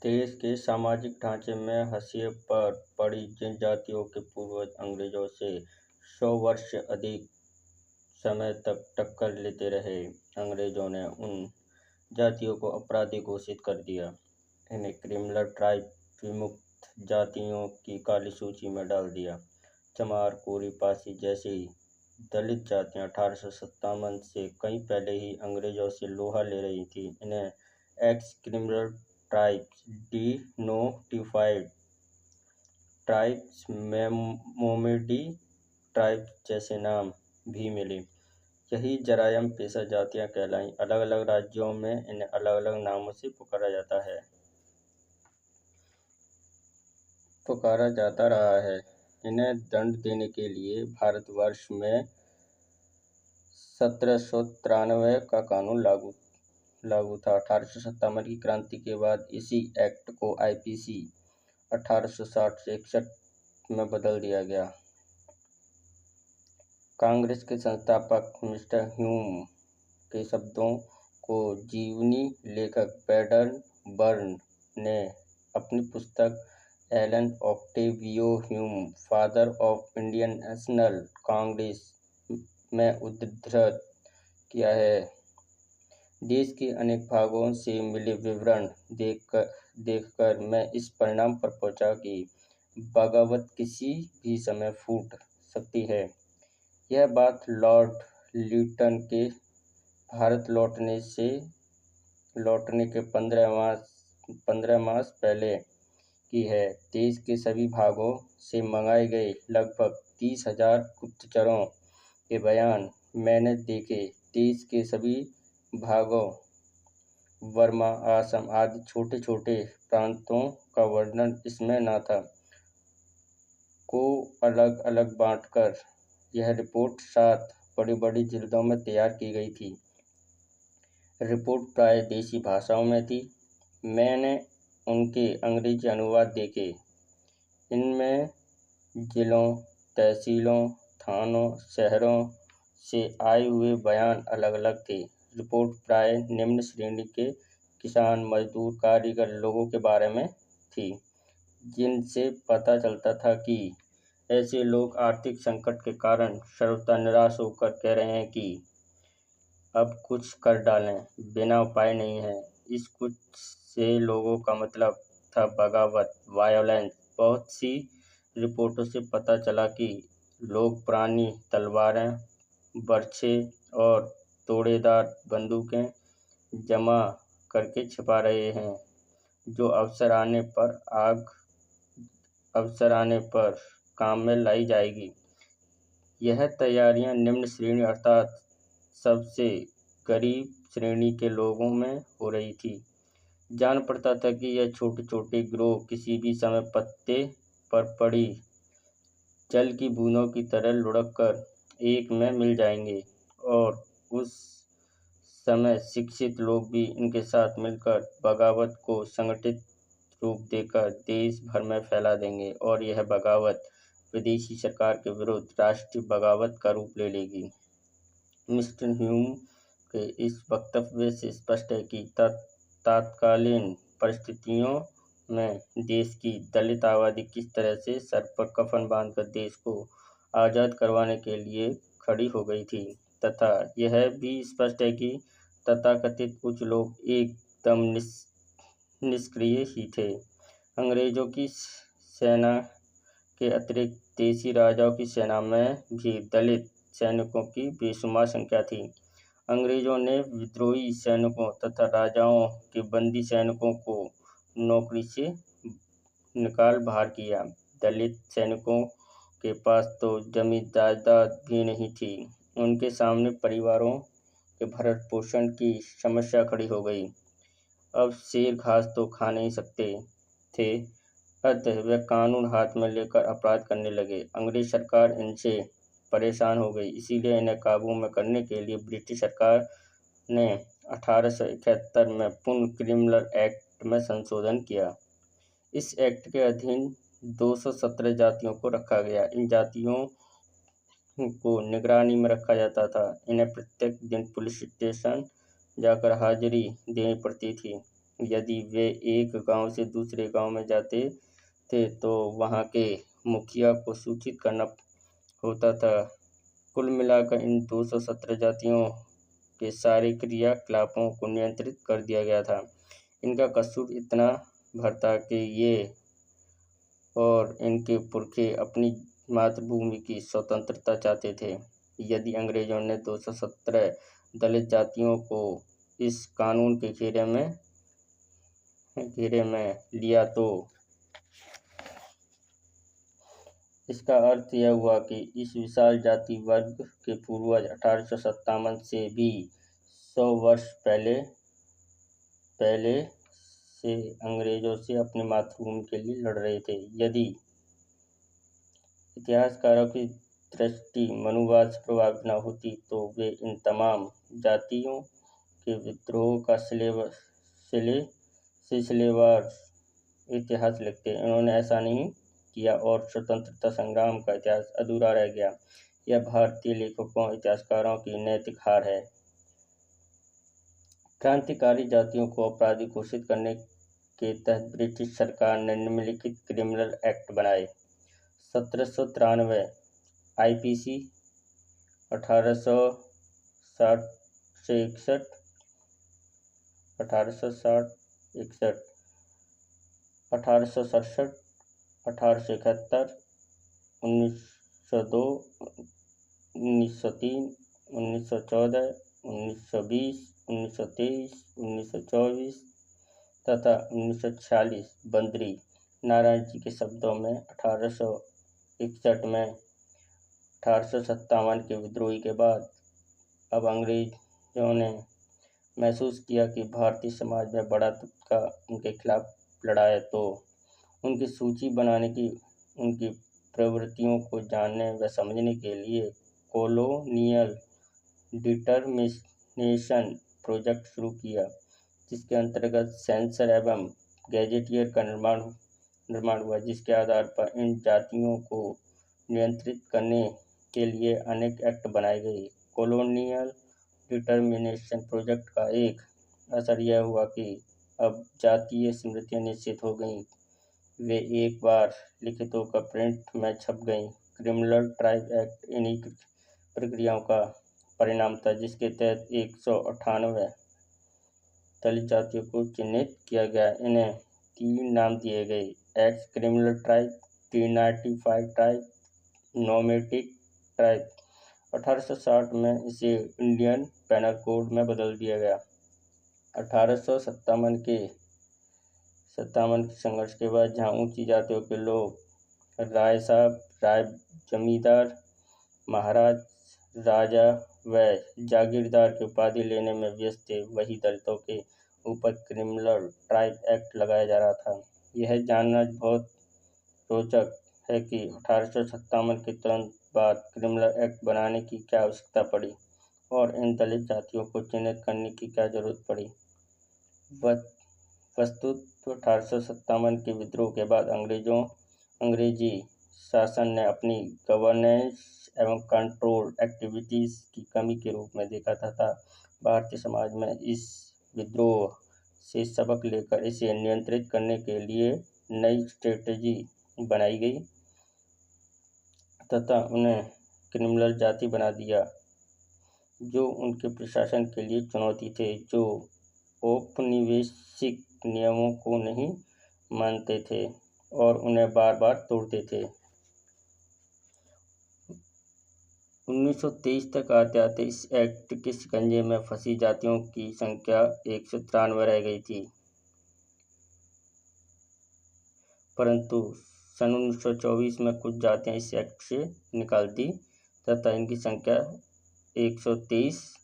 देश के सामाजिक ढांचे में हाशिए पर पड़ी जिन जातियों के पूर्वज अंग्रेजों से 100 वर्ष से अधिक समय तक टक्कर लेते रहे, अंग्रेजों ने उन जातियों को अपराधी घोषित कर दिया। इन्हें क्रिमिनल ट्राइब, विमुक्त जातियों की काली सूची में डाल दिया। चमार, कोरी, पासी जैसी दलित जातियां 1857 से कहीं पहले ही अंग्रेजों से लोहा ले रही थी। इन्हें ex criminal tribes, denotified tribes, nomadic tribes जैसे नाम भी मिले। यही जरायम पेशा जातियां कहलाईं। अलग अलग राज्यों में इन्हें अलग अलग नामों से पुकारा जाता रहा है। इन्हें दंड देने के लिए भारतवर्ष में 1793 का कानून लागू था। 1857 की क्रांति के बाद इसी एक्ट को आईपीसी 1860 से 61 में बदल दिया गया। कांग्रेस के संस्थापक मिस्टर ह्यूम के शब्दों को जीवनी लेखक बैडन ने अपनी पुस्तक Allan Octavian Hume, father of Indian National Congress में उद्धृत किया है। देश के अनेक भागों से मिले विवरण देखकर मैं इस परिणाम पर पहुंचा कि बगावत किसी भी समय फूट सकती है। यह बात लॉर्ड लिटन के भारत लौटने के 15 मास पहले की है। देश के सभी भागों से मंगाए गए लगभग 30,000 गुप्तचरों के बयान मैंने देखे। देश के सभी भागों, बर्मा, असम आदि छोटे छोटे प्रांतों का वर्णन इसमें न था, को अलग अलग बांटकर यह रिपोर्ट 7 बड़ी बड़ी जिल्दों में तैयार की गई थी। रिपोर्ट प्राय देसी भाषाओं में थी। मैंने उनके अंग्रेजी अनुवाद देखे। इनमें जिलों, तहसीलों, थानों, शहरों से आए हुए बयान अलग अलग थे। रिपोर्ट प्राय निम्न श्रेणी के किसान, मजदूर, कारीगर लोगों के बारे में थी, जिनसे पता चलता था कि ऐसे लोग आर्थिक संकट के कारण सर्वथा निराश होकर कह रहे हैं कि अब कुछ कर डालें, बिना उपाय नहीं है। इस कुछ से लोगों का मतलब था बगावत, वायोलेंस। बहुत सी रिपोर्टों से पता चला कि लोग पुरानी तलवारें, बर्छे और तोड़ेदार बंदूकें जमा करके छिपा रहे हैं, जो अवसर आने पर काम में लाई जाएगी। यह तैयारियां निम्न श्रेणी अर्थात सबसे गरीब श्रेणी के लोगों में हो रही थी। जान पड़ता था कि यह छोटे छोटे गिरोह किसी भी समय पत्ते पर पड़ी जल की बूंदों की तरह लुढ़क कर एक में मिल जाएंगे और उस समय शिक्षित लोग भी इनके साथ मिलकर बगावत को संगठित रूप देकर देश भर में फैला देंगे और यह बगावत विदेशी सरकार के विरुद्ध राष्ट्रीय बगावत का रूप ले लेगी। मिस्टर ह्यूम के इस वक्तव्य से स्पष्ट है कि तत्कालीन परिस्थितियों में देश की दलित आबादी किस तरह से सर पर कफन बांधकर देश को आज़ाद करवाने के लिए खड़ी हो गई थी, तथा यह भी स्पष्ट है कि तथाकथित कुछ लोग एकदम निष्क्रिय ही थे। अंग्रेजों की सेना के अतिरिक्त देसी राजाओं की सेना में भी दलित सैनिकों की बेशुमार संख्या थी। अंग्रेजों ने विद्रोही सैनिकों तथा राजाओं के बंदी सैनिकों को नौकरी से निकाल बाहर किया। दलित सैनिकों के पास तो जमीन जायदाद भी नहीं थी। उनके सामने परिवारों के भरण पोषण की समस्या खड़ी हो गई। अब शेर घास तो खा नहीं सकते थे, अतः वे कानून हाथ में लेकर अपराध करने लगे। अंग्रेज सरकार इनसे परेशान हो गई, इसीलिए इन्हें काबू में करने के लिए ब्रिटिश सरकार ने 1871 में पुनः क्रिमिनल एक्ट में संशोधन किया। इस एक्ट के अधीन 217 जातियों को रखा गया। इन जातियों को निगरानी में रखा जाता था। इन्हें प्रत्येक दिन पुलिस स्टेशन जाकर हाजिरी देनी पड़ती थी। यदि वे एक गांव से दूसरे गांव में जाते थे तो वहां के मुखिया को सूचित करना होता था। कुल मिलाकर इन 217 जातियों के सारे क्रियाकलापों को नियंत्रित कर दिया गया था। इनका कसूर इतना भर था कि ये और इनके पुरखे अपनी मातृभूमि की स्वतंत्रता चाहते थे। यदि अंग्रेजों ने 217 दलित जातियों को इस कानून के घेरे में लिया तो इसका अर्थ यह हुआ कि इस विशाल जाति वर्ग के पूर्वज 1857 से भी 100 वर्ष पहले से अंग्रेजों से अपनी मातृभूमि के लिए लड़ रहे थे। यदि इतिहासकारों की दृष्टि मनुवाद से प्रभावित न होती तो वे इन तमाम जातियों के विद्रोह का सिलसिलेवार इतिहास लिखते। इन्होंने ऐसा नहीं किया और स्वतंत्रता संग्राम का इतिहास अधूरा रह गया। यह भारतीय लेखकों इतिहासकारों की नैतिक हार है। क्रांतिकारी जातियों को अपराधी घोषित करने के तहत ब्रिटिश सरकार ने निम्नलिखित क्रिमिनल एक्ट बनाए। 1793 आईपीसी 1860 से 61, 1867, 1867, 1871, 1902, 1903, 1914, 1920, 1923, 1924 तथा 1946 बंदरी नारायण जी के शब्दों में 1861 में 1857 के विद्रोह के बाद अब अंग्रेजों ने महसूस किया कि भारतीय समाज में बड़ा तबका उनके खिलाफ लड़ा है, तो उनकी सूची बनाने की उनकी प्रवृत्तियों को जानने व समझने के लिए कॉलोनियल डिटर्मिनेशन प्रोजेक्ट शुरू किया, जिसके अंतर्गत सेंसर एवं गैजेटियर का निर्माण हुआ, जिसके आधार पर इन जातियों को नियंत्रित करने के लिए अनेक एक्ट बनाए गए। कॉलोनियल डिटर्मिनेशन प्रोजेक्ट का एक असर यह हुआ कि अब जातीय स्मृतियाँ निश्चित हो गईं। वे एक बार लिखित होकर प्रिंट में छप गईं। क्रिमिनल ट्राइब एक्ट इन्हीं प्रक्रियाओं का परिणाम था, जिसके तहत 198 दलित जातियों को चिन्हित किया गया। इन्हें 3 नाम दिए गए: ex criminal tribe, denotified tribe, nomadic tribe. 1860 में इसे इंडियन पेनल कोड में बदल दिया गया। 1857 के संघर्ष के बाद जहां ऊंची जातियों के लोग राय साहब, राय जमींदार, महाराज, राजा व जागीरदार की उपाधि लेने में व्यस्त थे, वही दलितों के ऊपर क्रिमिनल ट्राइब एक्ट लगाया जा रहा था। यह जानना बहुत रोचक है कि 1857 के तुरंत बाद क्रिमिनल एक्ट बनाने की क्या आवश्यकता पड़ी और इन दलित जातियों को चिन्हित करने की क्या जरूरत पड़ी। वस्तुत 1857 के विद्रोह के बाद अंग्रेजी शासन ने अपनी गवर्नेंस एवं कंट्रोल एक्टिविटीज की कमी के रूप में देखा तथा भारतीय समाज में इस विद्रोह से सबक लेकर इसे नियंत्रित करने के लिए नई स्ट्रेटेजी बनाई गई तथा उन्हें क्रिमिनल जाति बना दिया, जो उनके प्रशासन के लिए चुनौती थे, जो औपनिवेशिक नियमों को नहीं मानते थे और उन्हें बार बार तोड़ते थे। 1923 तक आते आते इस एक्ट के शिकंजे में फंसी जातियों की संख्या 193 रह गई थी, परंतु सन 1924 में कुछ जातियां इस एक्ट से निकाल दी तथा इनकी संख्या 123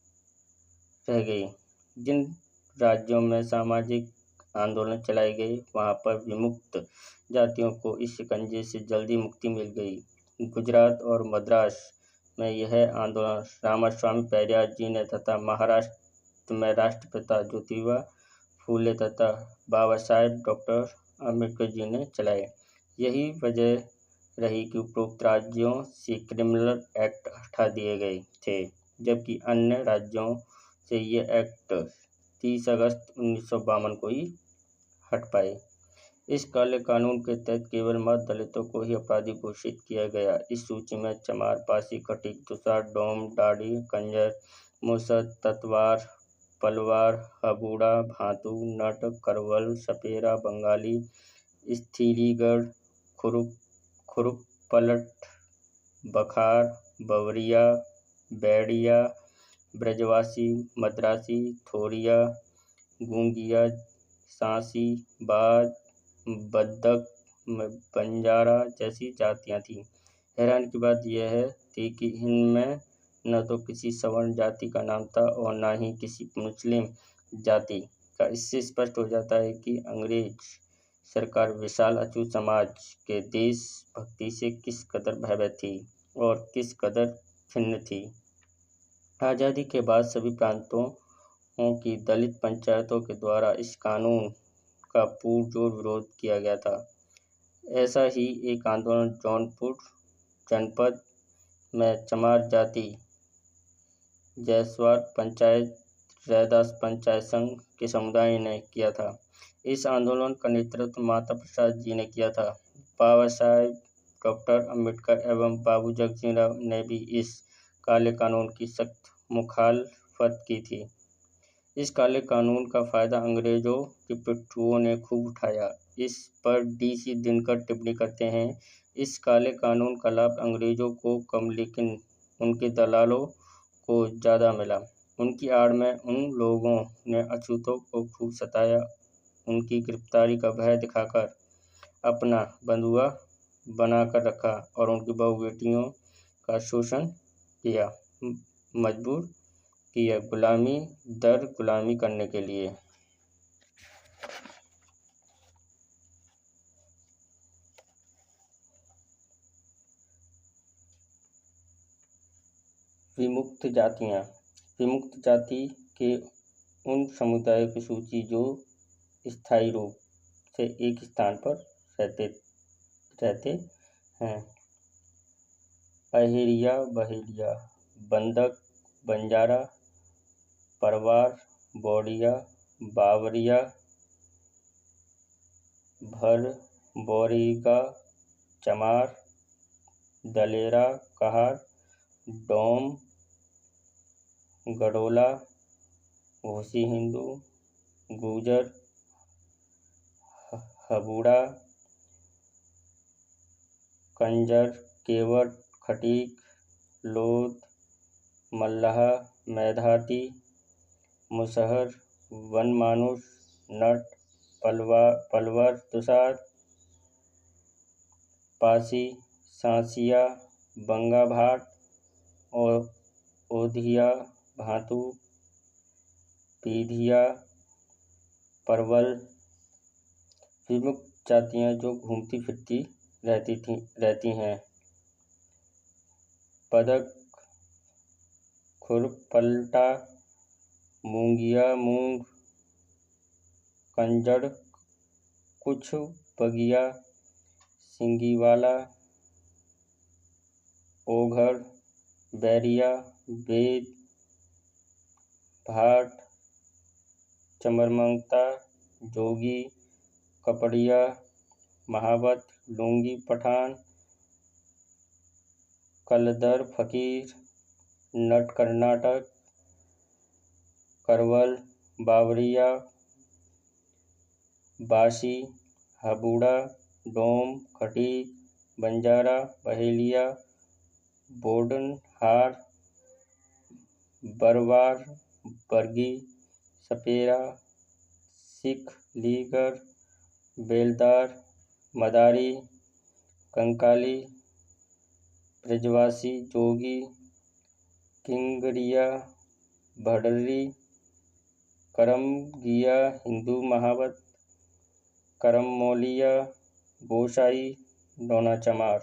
रह गई। जिन राज्यों में सामाजिक आंदोलन चलाए गए वहां पर विमुक्त जातियों को इस शिकंजे से जल्दी मुक्ति मिल गई। गुजरात और मद्रास में यह आंदोलन रामास्वामी पेरियार जी ने तथा महाराष्ट्र में राष्ट्रपिता ज्योतिबा फूले तथा बाबा साहेब डॉक्टर अम्बेडकर जी ने चलाए। यही वजह रही कि उपरोक्त राज्यों से क्रिमिनल एक्ट हटा दिए गए थे, जबकि अन्य राज्यों से ये एक्ट 30 अगस्त 1952 को ही हट पाए। इस काले कानून के तहत केवल मात्र दलितों को ही अपराधी घोषित किया गया। इस सूची में चमार, पासी, खटीक, तुषार, डोम, डाडी, कंजर, मुसद, ततवार, पलवार, हबूड़ा, भातु, नट, करवल, सपेरा, बंगाली, स्थिरीगढ़, खुरुपलट, बखार, बवरिया, बैड़िया, ब्रजवासी, मद्रासी, थोरिया, गूंगिया, सांसी, बाज, बद्दक, बंजारा जैसी जातियां थीं। हैरानी की बात यह थी कि इनमें न तो किसी सवर्ण जाति का नाम था और न ही किसी मुस्लिम जाति का। इससे स्पष्ट हो जाता है कि अंग्रेज सरकार विशाल अछूत समाज के देशभक्ति से किस कदर भयभीत थी और किस कदर खिन्न थी। आज़ादी के बाद सभी प्रांतों की दलित पंचायतों के द्वारा इस कानून का पुरजोर विरोध किया गया था। ऐसा ही एक आंदोलन जौनपुर जनपद में चमार जाति जयसवार पंचायत रैदास पंचायत संघ के समुदाय ने किया था। इस आंदोलन का नेतृत्व माता प्रसाद जी ने किया था। बाबा साहेब, डॉक्टर अंबेडकर एवं बाबू जगजीवन राम ने भी इस काले कानून की सख्त मुखालफत की थी। इस काले कानून का फायदा अंग्रेजों के पिट्ठुओं ने खूब उठाया। इस पर DC दिनकर टिप्पणी करते हैं, इस काले कानून का लाभ अंग्रेजों को कम लेकिन उनके दलालों को ज़्यादा मिला। उनकी आड़ में उन लोगों ने अछूतों को खूब सताया, उनकी गिरफ्तारी का भय दिखाकर अपना बंधुआ बनाकर रखा और उनकी बहू बेटियों का शोषण किया, मजबूर किया गुलामी दर गुलामी करने के लिए। विमुक्त जातियाँ। विमुक्त जाति के उन समुदायों की सूची जो स्थायी रूप से एक स्थान पर रहते हैं। अहेरिया, बहेलिया, बंदक, बंजारा, परवार, बोड़िया, बावरिया, भर, बोरीगा, चमार, दलेरा, कहार, डोम, गडोला, घोसी हिंदू, गुजर, हबूड़ा, कंजर, केवट, खटीक, लोध, मल्लाह, मैधाती, मुसहर, वनमानुष, नट, पलवर, तुषार, पासी, सांसिया, बंगा भाट और ओधिया, भातु, पीधिया, परवल। विमुक्त जातियाँ जो घूमती फिरती रहती हैं। पदक, खुरपलटा, मूंगिया, मूंग, कंजड़, कुछ बगिया, सिंगीवाला, ओघड़, बैरिया, वेद, भाट, चमरमंगता, जोगी, कपड़िया, महावत, लुंगी पठान, कलदर फकीर, नट कर्नाटक, करवल, बावरिया, बासी, हबूड़ा, डोम, खटीक, बंजारा, बहेलिया, बोडनहार, बरवार, बरगी, सपेरा, सिख, लीगर, बेलदार, मदारी, कंकाली, ब्रजवासी, जोगी, किंगरिया, भडरी, करमगिया, हिंदू, महावत, करममौलिया, गोसाई, डोना चमार।